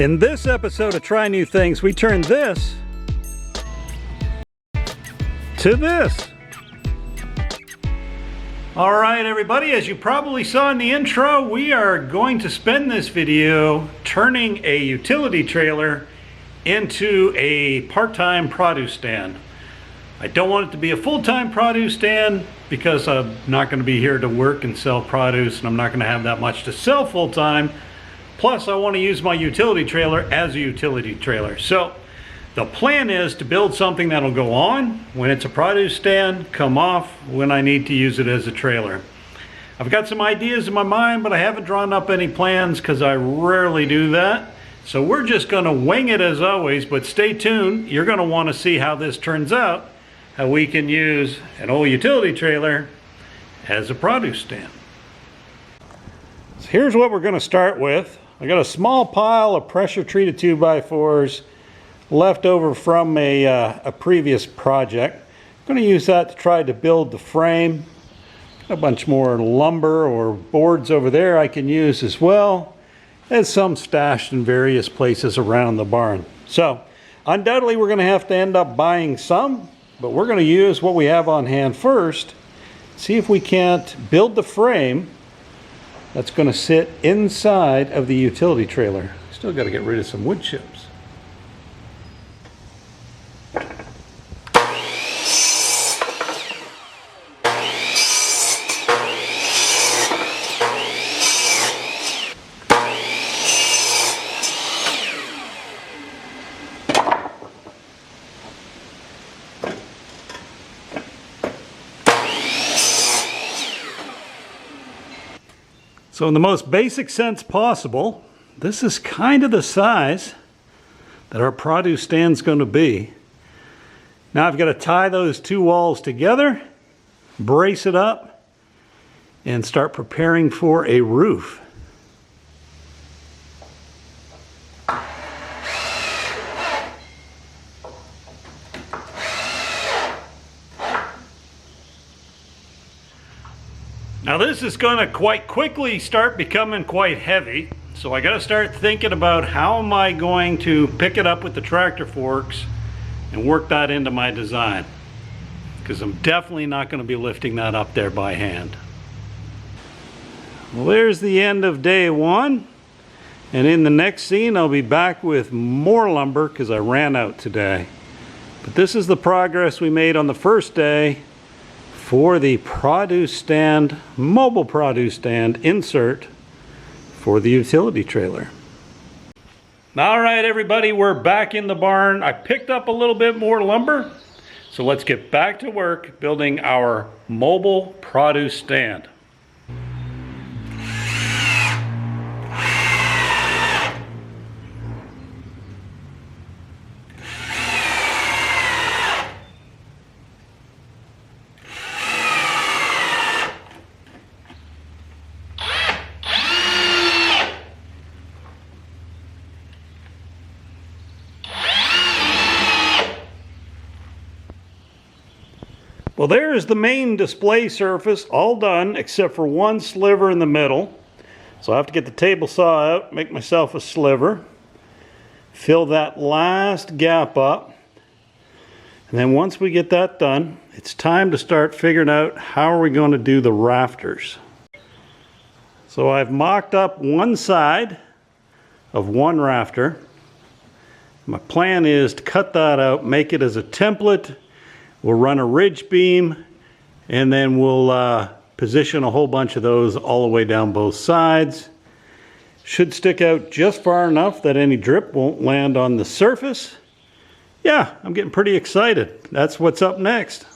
In this episode of Try New Things, we turn this to this. All right, everybody, as you probably saw in the intro, we are going to spend this video turning a utility trailer into a part-time produce stand. I don't want it to be a full-time produce stand because I'm not going to be here to work and sell produce, and I'm not going to have that much to sell full-time. Plus, I want to use my utility trailer as a utility trailer. So the plan is to build something that'll go on when it's a produce stand, come off when I need to use it as a trailer. I've got some ideas in my mind, but I haven't drawn up any plans because I rarely do that. So we're just going to wing it as always, but stay tuned. You're going to want to see how this turns out, how we can use an old utility trailer as a produce stand. So here's what we're going to start with. I got a small pile of pressure treated 2x4s left over from a previous project. I'm going to use that to try to build the frame. Got a bunch more lumber or boards over there I can use as well, as some stashed in various places around the barn. So undoubtedly we're going to have to end up buying some, but we're going to use what we have on hand first. See if we can't build the frame that's going to sit inside of the utility trailer. Still got to get rid of some wood chips. So in the most basic sense possible, this is kind of the size that our produce stand's going to be. Now I've got to tie those two walls together, brace it up, and start preparing for a roof. Now this is going to quite quickly start becoming quite heavy, so I got to start thinking about how am I going to pick it up with the tractor forks and work that into my design, because I'm definitely not going to be lifting that up there by hand. Well, there's the end of day one, and in the next scene I'll be back with more lumber because I ran out today. But this is the progress we made on the first day for the produce stand, mobile produce stand insert for the utility trailer. All right, everybody, we're back in the barn. I picked up a little bit more lumber, so let's get back to work building our mobile produce stand. Well, there is the main display surface all done except for one sliver in the middle. So I have to get the table saw out, make myself a sliver, fill that last gap up. And then once we get that done, it's time to start figuring out how are we going to do the rafters. So I've mocked up one side of one rafter. My plan is to cut that out, make it as a template. We'll run a ridge beam, and then we'll position a whole bunch of those all the way down both sides. Should stick out just far enough that any drip won't land on the surface. Yeah, I'm getting pretty excited. That's what's up next.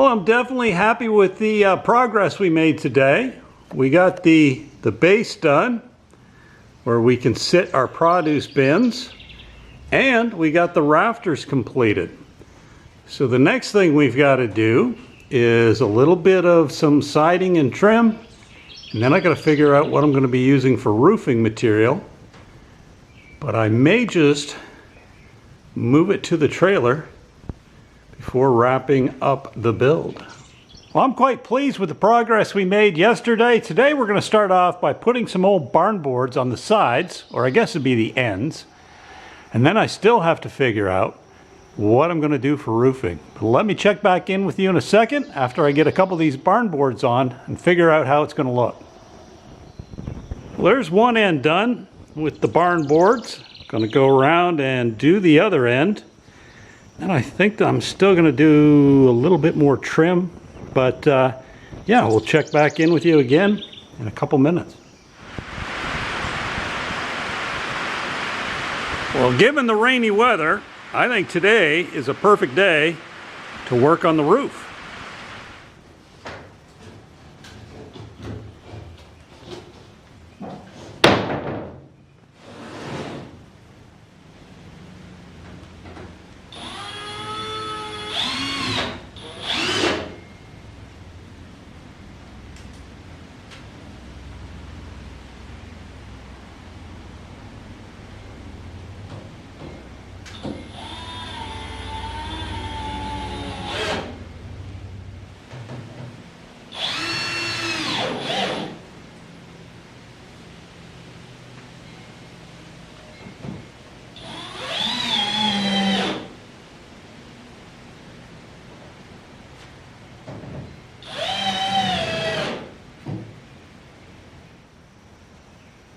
Well, I'm definitely happy with the progress we made today. We got the base done where we can sit our produce bins, and we got the rafters completed. So the next thing we've got to do is a little bit of some siding and trim, and then I got to figure out what I'm going to be using for roofing material. But I may just move it to the trailer before wrapping up the build. Well, I'm quite pleased with the progress we made yesterday. Today we're going to start off by putting some old barn boards on the sides, or I guess it'd be the ends. And then I still have to figure out what I'm going to do for roofing. But let me check back in with you in a second after I get a couple of these barn boards on and figure out how it's going to look. Well, there's one end done with the barn boards. Going to go around and do the other end. And I think that I'm still going to do a little bit more trim. But yeah, we'll check back in with you again in a couple minutes. Well, given the rainy weather, I think today is a perfect day to work on the roof.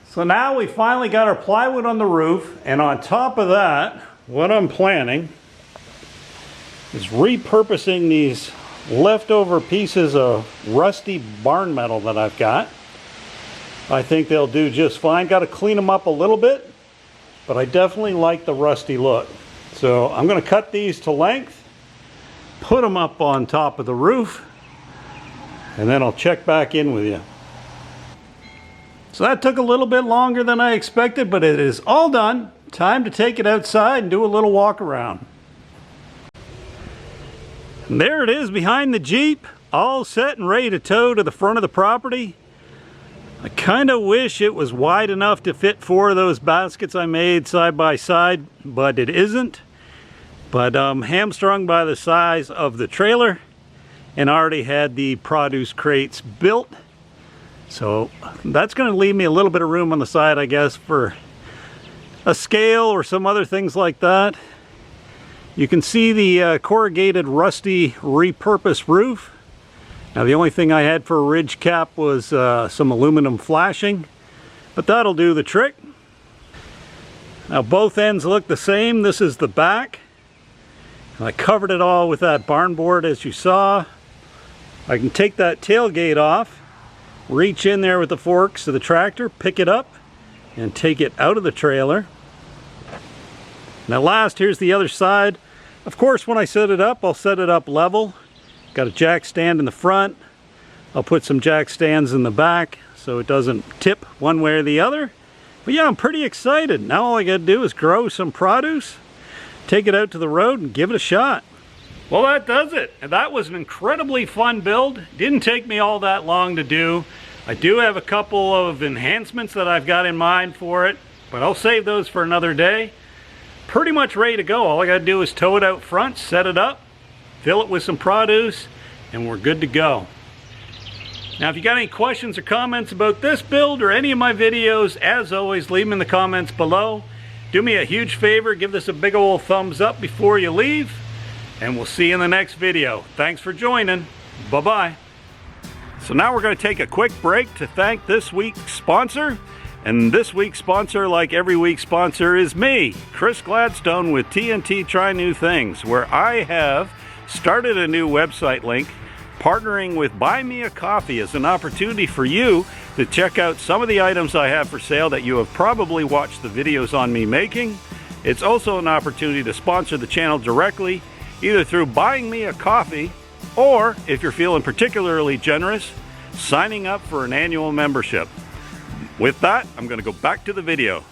So now we finally got our plywood on the roof, and on top of that, what I'm planning is repurposing these leftover pieces of rusty barn metal that I've got. I think they'll do just fine. Got to clean them up a little bit, but I definitely like the rusty look. So I'm going to cut these to length, put them up on top of the roof, and then I'll check back in with you. So that took a little bit longer than I expected, but it is all done. Time to take it outside and do a little walk around. And there it is behind the Jeep, all set and ready to tow to the front of the property. I kind of wish it was wide enough to fit 4 of those baskets I made side by side, but it isn't. But I'm hamstrung by the size of the trailer and already had the produce crates built. So that's going to leave me a little bit of room on the side, I guess, for a scale or some other things like that. You can see the corrugated rusty repurposed roof. Now the only thing I had for a ridge cap was some aluminum flashing, but that'll do the trick. Now both ends look the same. This is the back. And I covered it all with that barn board as you saw. I can take that tailgate off, reach in there with the forks of the tractor, pick it up, and take it out of the trailer. Now last, here's the other side. Of course, when I set it up, I'll set it up level. Got a jack stand in the front. I'll put some jack stands in the back so it doesn't tip one way or the other. But yeah, I'm pretty excited. Now all I gotta do is grow some produce, take it out to the road, and give it a shot. Well, that does it. And that was an incredibly fun build. Didn't take me all that long to do. I do have a couple of enhancements that I've got in mind for it, but I'll save those for another day. Pretty much ready to go. All I gotta do is tow it out front, set it up, fill it with some produce, and we're good to go. Now, if you got any questions or comments about this build or any of my videos, as always, leave them in the comments below. Do me a huge favor, give this a big old thumbs up before you leave. And we'll see you in the next video. Thanks for joining. Bye-bye. So now we're going to take a quick break to thank this week's sponsor. And this week's sponsor, like every week's sponsor, is me, Chris Gladstone with TNT Try New Things, where I have started a new website link partnering with Buy Me a Coffee as an opportunity for you to check out some of the items I have for sale that you have probably watched the videos on me making. It's also an opportunity to sponsor the channel directly, either through buying me a coffee or if you're feeling particularly generous, signing up for an annual membership. With that, I'm going to go back to the video.